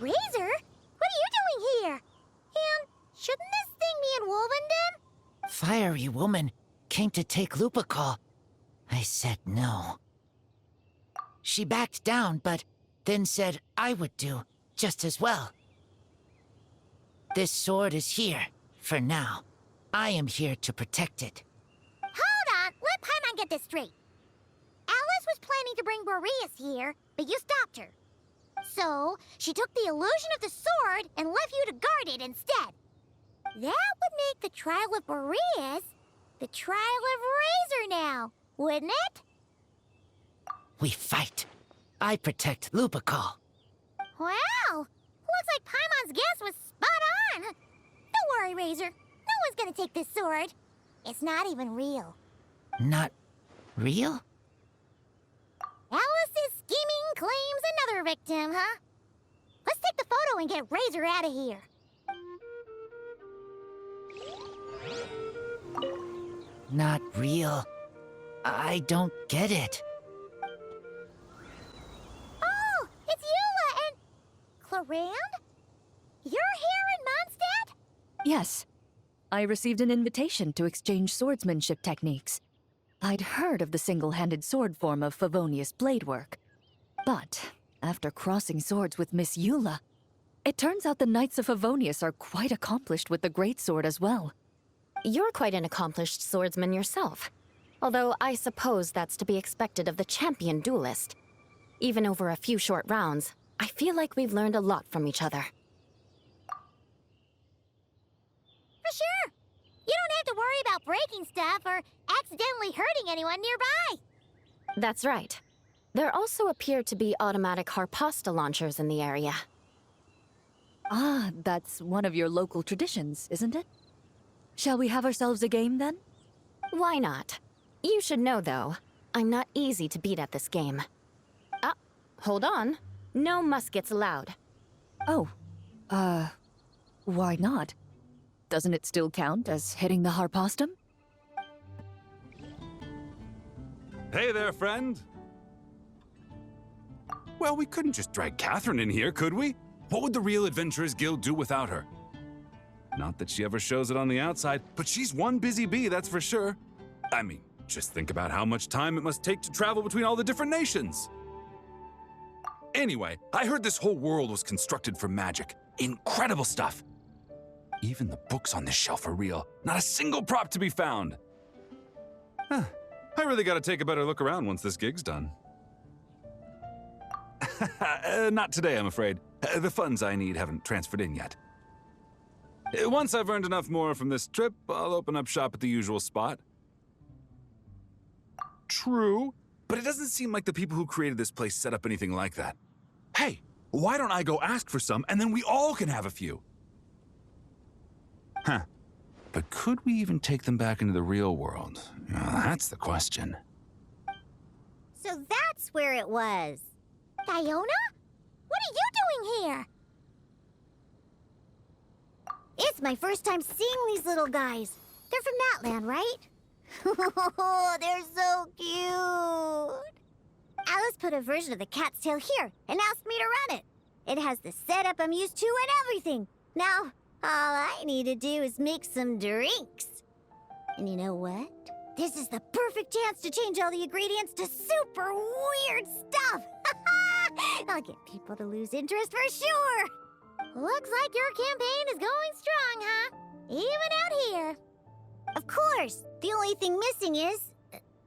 Razor? What are you doing here? And shouldn't this thing be in Wolvenden? Fiery woman came to take Lupacol. I said no. She backed down, but then said I would do just as well. This sword is here, for now. I am here to protect it. Hold on, let Paimon get this straight. Alice was planning to bring Boreas here, but you stopped her. So, she took the illusion of the sword and left you to guard it instead. That would make the trial of Boreas the trial of Razor now, wouldn't it? We fight. I protect Lupacol. Wow! Looks like Paimon's guess was spot on. Don't worry, Razor. No one's gonna take this sword. It's not even real. Not real? Alice's scheming claims another victim, huh? Let's take the photo and get Razor out of here. Not real. I don't get it. Oh, it's Eula and... Clarand? You're here in Mondstadt? Yes. I received an invitation to exchange swordsmanship techniques. I'd heard of the single-handed sword form of Favonius blade work. But, after crossing swords with Miss Eula, it turns out the Knights of Favonius are quite accomplished with the greatsword as well. You're quite an accomplished swordsman yourself. Although I suppose that's to be expected of the champion duelist. Even over a few short rounds, I feel like we've learned a lot from each other. For sure. You don't have to worry about breaking stuff or accidentally hurting anyone nearby. That's right. There also appear to be automatic harpasta launchers in the area. Ah, that's one of your local traditions, isn't it? Shall we have ourselves a game, then? Why not? You should know, though, I'm not easy to beat at this game. Ah, hold on. No muskets allowed. Oh, why not? Doesn't it still count as hitting the harpastum? Hey there, friend. Well, we couldn't just drag Catherine in here, could we? What would the Real Adventurers Guild do without her? Not that she ever shows it on the outside, but she's one busy bee, that's for sure. I mean, just think about how much time it must take to travel between all the different nations. Anyway, I heard this whole world was constructed for magic. Incredible stuff. Even the books on this shelf are real. Not a single prop to be found. Huh. I really gotta take a better look around once this gig's done. Not today, I'm afraid. The funds I need haven't transferred in yet. Once I've earned enough more from this trip, I'll open up shop at the usual spot. True, but it doesn't seem like the people who created this place set up anything like that. Hey, why don't I go ask for some, and then we all can have a few? Huh. But could we even take them back into the real world? Well, that's the question. So that's where it was. Fiona? What are you doing here? It's my first time seeing these little guys. They're from Natland, right? Oh, they're so cute. Alice put a version of the cat's tail here and asked me to run it. It has the setup I'm used to and everything. Now, all I need to do is make some drinks. And you know what? This is the perfect chance to change all the ingredients to super weird stuff. I'll get people to lose interest for sure. Looks like your campaign is going strong, huh? Even out here. Of course, the only thing missing is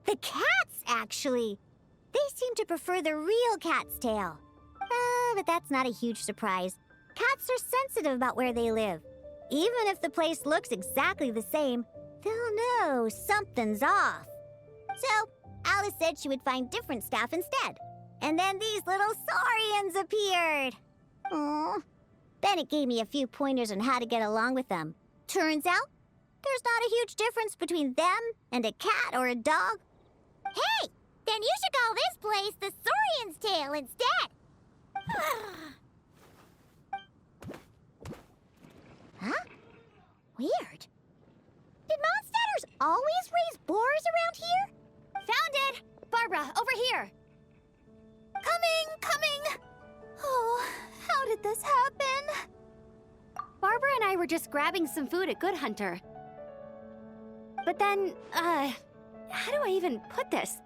the cats, actually. They seem to prefer the real cat's tail. But that's not a huge surprise. Cats are sensitive about where they live. Even if the place looks exactly the same, they'll know something's off. So, Alice said she would find different staff instead. And then these little saurians appeared. Aww. Bennett gave me a few pointers on how to get along with them. Turns out, there's not a huge difference between them and a cat or a dog. Hey, then you should call this place the Saurian's Tail instead. Huh? Weird. Did Mondstadters always raise boars around here? Found it! Barbara, over here! Coming! Oh, how did this happen? Barbara and I were just grabbing some food at Good Hunter. But then, how do I even put this?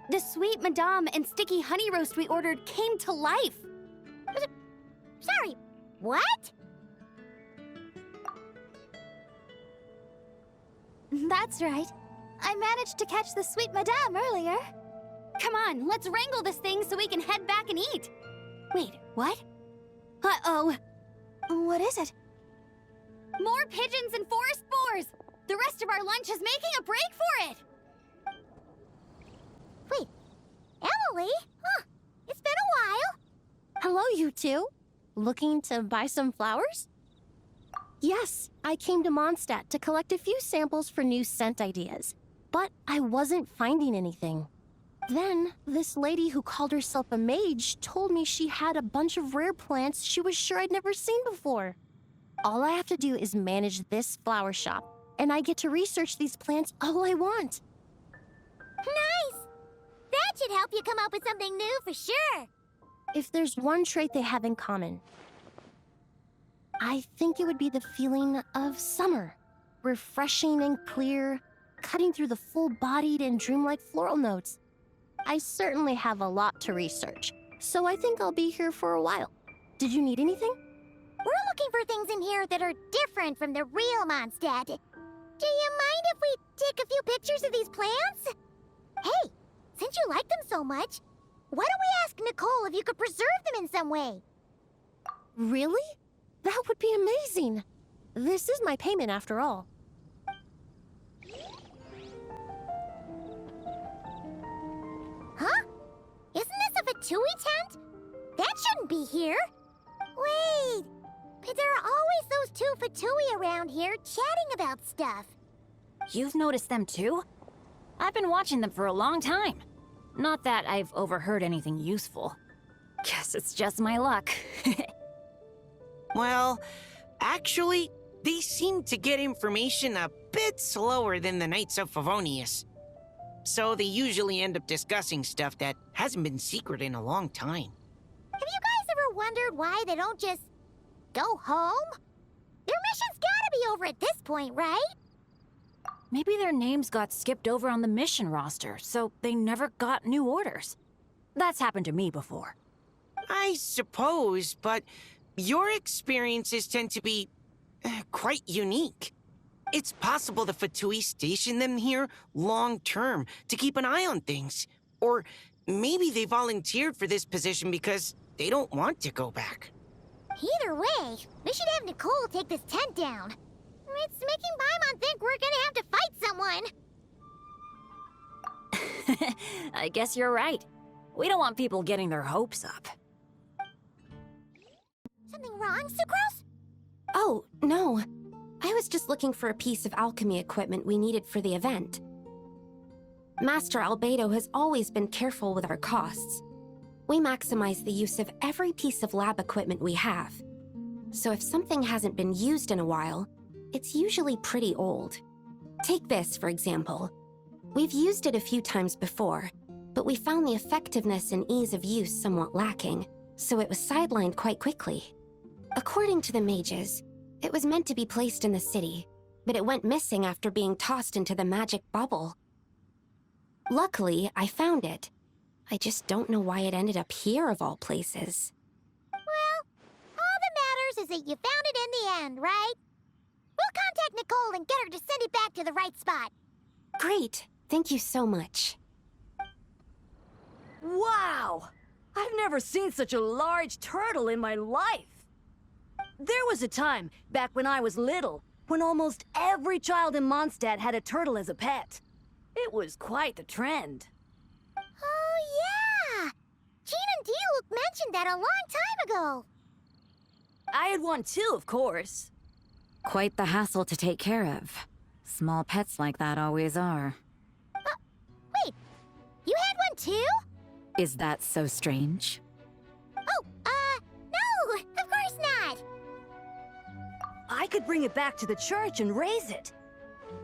The sweet madame and sticky honey roast we ordered came to life. Sorry, what? That's right. I managed to catch the sweet madame earlier. Come on, let's wrangle this thing so we can head back and eat. Wait, what? Uh-oh. What is it? More pigeons and forest boars! The rest of our lunch is making a break for it! Wait, Emily? Huh, it's been a while. Hello, you two. Looking to buy some flowers? Yes, I came to Mondstadt to collect a few samples for new scent ideas, but I wasn't finding anything. Then, this lady who called herself a mage told me she had a bunch of rare plants she was sure I'd never seen before. All I have to do is manage this flower shop, and I get to research these plants all I want. Nice! That should help you come up with something new for sure. If there's one trait they have in common, I think it would be the feeling of summer. Refreshing and clear, cutting through the full-bodied and dreamlike floral notes. I certainly have a lot to research, so I think I'll be here for a while. Did you need anything? We're looking for things in here that are different from the real Mondstadt. Do you mind if we take a few pictures of these plants? Hey, since you like them so much, why don't we ask Nicole if you could preserve them in some way? Really? That would be amazing. This is my payment after all. Huh? Isn't this a Fatui tent? That shouldn't be here. Wait, but there are always those two Fatui around here chatting about stuff. You've noticed them too? I've been watching them for a long time. Not that I've overheard anything useful. Guess it's just my luck. Well, actually, they seem to get information a bit slower than the Knights of Favonius. So they usually end up discussing stuff that hasn't been secret in a long time. Have you guys ever wondered why they don't just go home? Their mission's gotta be over at this point, right? Maybe their names got skipped over on the mission roster, so they never got new orders. That's happened to me before. I suppose, but your experiences tend to be quite unique. It's possible the Fatui station them here long-term to keep an eye on things. Or maybe they volunteered for this position because they don't want to go back. Either way, we should have Nicole take this tent down. It's making Paimon think we're gonna have to fight someone. I guess you're right. We don't want people getting their hopes up. Something wrong, Sucrose? Oh, no. I was just looking for a piece of alchemy equipment we needed for the event. Master Albedo has always been careful with our costs. We maximize the use of every piece of lab equipment we have. So if something hasn't been used in a while, it's usually pretty old. Take this, for example. We've used it a few times before, but we found the effectiveness and ease of use somewhat lacking, so it was sidelined quite quickly. According to the mages, it was meant to be placed in the city, but it went missing after being tossed into the magic bubble. Luckily, I found it. I just don't know why it ended up here of all places. Well, all that matters is that you found it in the end, right? We'll contact Nicole and get her to send it back to the right spot. Great. Thank you so much. Wow! I've never seen such a large turtle in my life. There was a time, back when I was little, when almost every child in Mondstadt had a turtle as a pet. It was quite the trend. Oh, yeah! Jean and D-Luke mentioned that a long time ago. I had one too, of course. Quite the hassle to take care of. Small pets like that always are. Wait, you had one too? Is that so strange? Oh, no, of course not. I could bring it back to the church and raise it.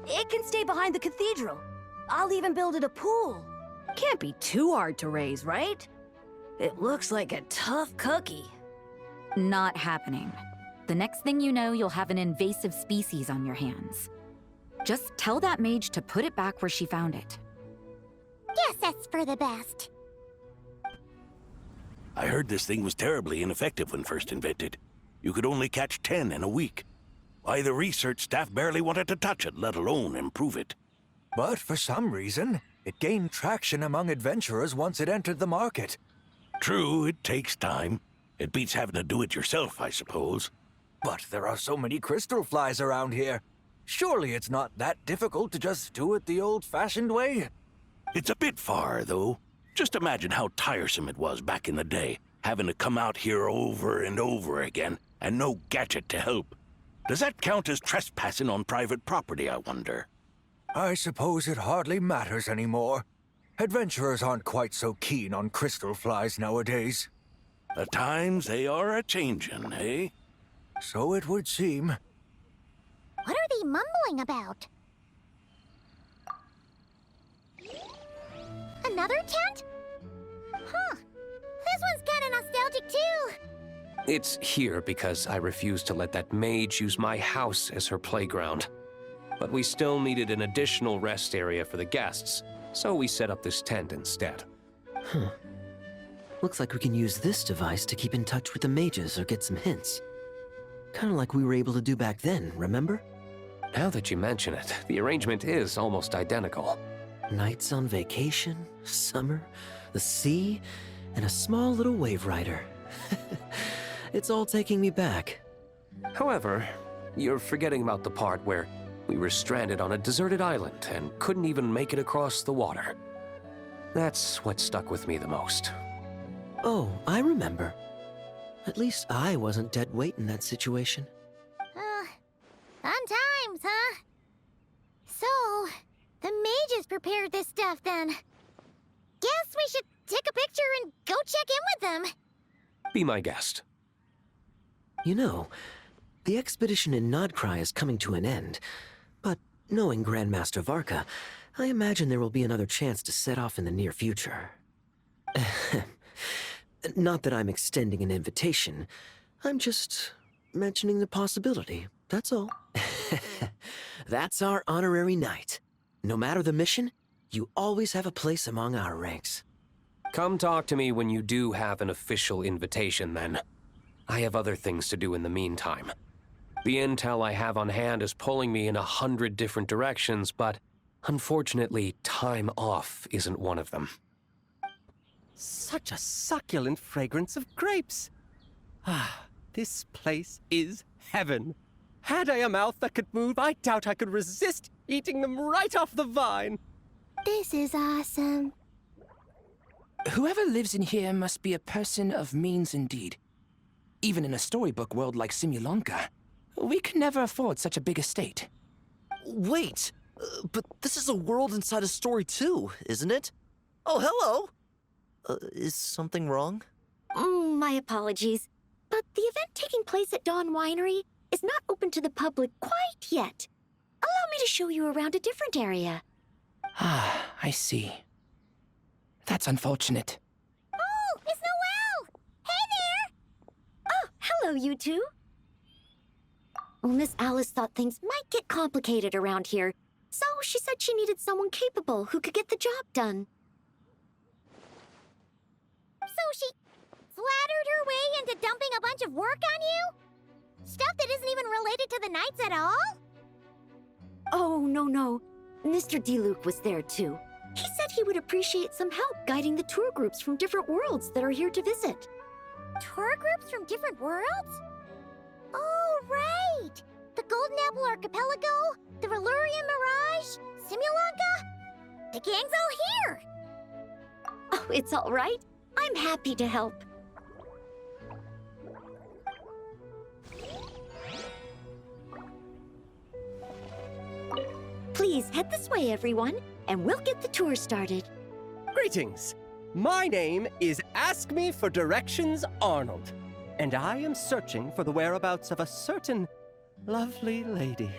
It can stay behind the cathedral. I'll even build it a pool. Can't be too hard to raise, right? It looks like a tough cookie. Not happening. The next thing you know, you'll have an invasive species on your hands. Just tell that mage to put it back where she found it. Yes, that's for the best. I heard this thing was terribly ineffective when first invented. You could only catch 10 in a week. Why, the research staff barely wanted to touch it, let alone improve it. But for some reason, it gained traction among adventurers once it entered the market. True, it takes time. It beats having to do it yourself, I suppose. But there are so many crystal flies around here. Surely it's not that difficult to just do it the old-fashioned way? It's a bit far, though. Just imagine how tiresome it was back in the day, having to come out here over and over again, and no gadget to help. Does that count as trespassing on private property, I wonder? I suppose it hardly matters anymore. Adventurers aren't quite so keen on crystal flies nowadays. The times they are a-changin', eh? So it would seem. What are they mumbling about? Another tent? Huh. This one's kinda nostalgic too. It's here because I refused to let that mage use my house as her playground. But we still needed an additional rest area for the guests, so we set up this tent instead. Looks like we can use this device to keep in touch with the mages or get some hints. Kinda like we were able to do back then, remember? Now that you mention it, the arrangement is almost identical. Nights on vacation, summer, the sea, and a small little wave rider. It's all taking me back. However, you're forgetting about the part where we were stranded on a deserted island and couldn't even make it across the water. That's what stuck with me the most. Oh, I remember. At least I wasn't dead weight in that situation. Fun times, huh? So, the mages prepared this stuff then. Guess we should take a picture and go check in with them. Be my guest. You know, the expedition in Nodcry is coming to an end, but knowing Grandmaster Varka, I imagine there will be another chance to set off in the near future. Not that I'm extending an invitation, I'm just mentioning the possibility, that's all. That's our honorary knight. No matter the mission, you always have a place among our ranks. Come talk to me when you do have an official invitation, then. I have other things to do in the meantime. The intel I have on hand is pulling me in 100 different directions, but unfortunately, time off isn't one of them. Such a succulent fragrance of grapes. Ah, this place is heaven. Had I a mouth that could move, I doubt I could resist eating them right off the vine. This is awesome. Whoever lives in here must be a person of means indeed. Even in a storybook world like Simulanka, we could never afford such a big estate. Wait, but this is a world inside a story too, isn't it? Oh, hello! Is something wrong? My apologies, but the event taking place at Dawn Winery is not open to the public quite yet. Allow me to show you around a different area. Ah, I see. That's unfortunate. Oh, it's Noelle! Hey there! Oh, hello, you two. Well, Miss Alice thought things might get complicated around here, so she said she needed someone capable who could get the job done. So she flattered her way into dumping a bunch of work on you? Stuff that isn't even related to the Knights at all? Oh, no. Mr. Diluc was there, too. He said he would appreciate some help guiding the tour groups from different worlds that are here to visit. Tour groups from different worlds? Oh, right! The Golden Apple Archipelago, the Valurian Mirage, Simulanka. The gang's all here! Oh, it's all right. I'm happy to help. Please head this way, everyone, and we'll get the tour started. Greetings. My name is Ask Me for Directions Arnold, and I am searching for the whereabouts of a certain lovely lady.